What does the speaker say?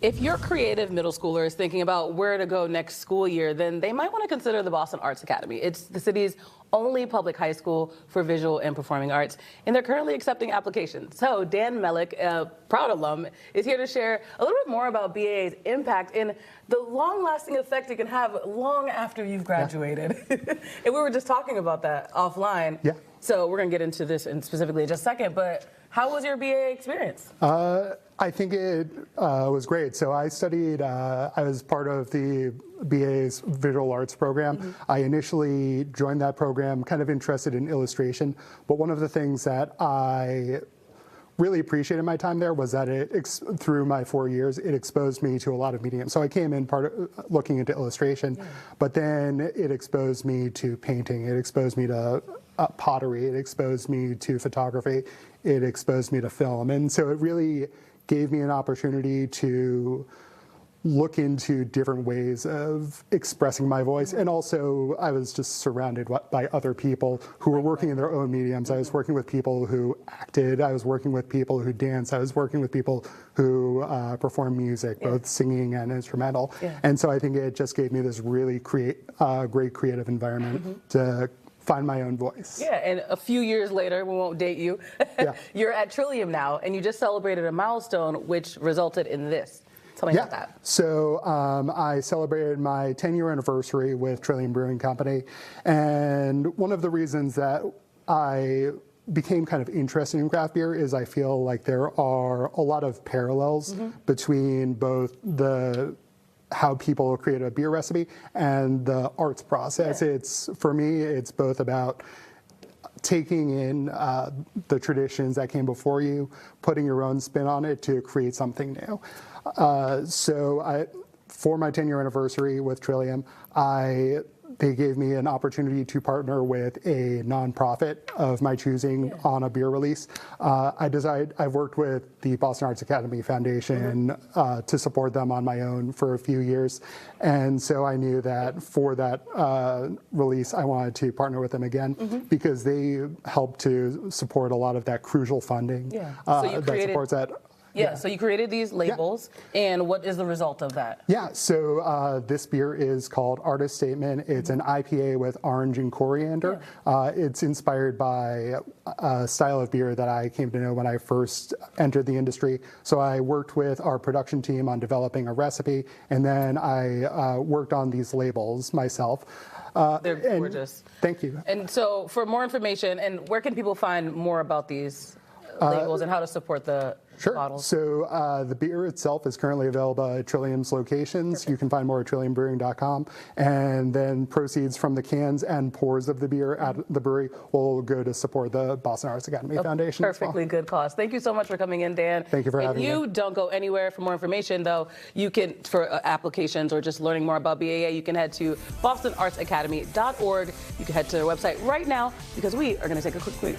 If your creative middle schooler is thinking about where to go next school year, then they might want to consider the Boston Arts Academy. It's the city's only public high school for visual and performing arts, and they're currently accepting applications. So Dan Melick, a proud alum, is here to share a little bit more about BAA's impact and the long-lasting effect it can have long after you've graduated. And we were just talking about that offline. Yeah. So we're going to get into this in specifically in just a second, but how was your BAA experience? I think it was great. So I studied, I was part of the BA's visual arts program. Mm-hmm. I initially joined that program kind of interested in illustration, but one of the things that I really appreciated my time there was that through my 4 years, it exposed me to a lot of mediums. So I came in looking into illustration, but then it exposed me to painting. It exposed me to pottery. It exposed me to photography. It exposed me to film. And so it really gave me an opportunity to look into different ways of expressing my voice. And also, I was just surrounded by other people who were working in their own mediums. I was working with people who acted. I was working with people who danced. I was working with people who performed music, both singing and instrumental. And so I think it just gave me this really great creative environment to find my own voice. Yeah, and a few years later, we won't date you, you're at Trillium now, and you just celebrated a milestone which resulted in this. Tell me about that. So I celebrated my 10-year anniversary with Trillium Brewing Company, and one of the reasons that I became kind of interested in craft beer is I feel like there are a lot of parallels between both how people create a beer recipe and the arts process. For me, it's both about taking in the traditions that came before you, putting your own spin on it to create something new. For my 10-year anniversary with Trillium, they gave me an opportunity to partner with a nonprofit of my choosing on a beer release. I've worked with the Boston Arts Academy Foundation to support them on my own for a few years. And so I knew that for that release, I wanted to partner with them again because they helped to support a lot of that crucial funding that supports that. So you created these labels, and what is the result of that? So this beer is called Artist Statement. It's an IPA with orange and coriander. It's inspired by a style of beer that I came to know when I first entered the industry. So I worked with our production team on developing a recipe, and then I worked on these labels myself. They're gorgeous. Thank you. And so for more information, and where can people find more about these labels and how to support the bottles? So the beer itself is currently available at Trillium's locations. You can find more at trilliumbrewing.com. And then proceeds from the cans and pours of the beer at the brewery will go to support the Boston Arts Academy Foundation. Perfectly good cause. Thank you so much for coming in, Dan. Thank you for having me. You don't go anywhere. For more information, though, you can, for applications or just learning more about BAA, you can head to bostonartsacademy.org. You can head to their website right now because we are going to take a quick break.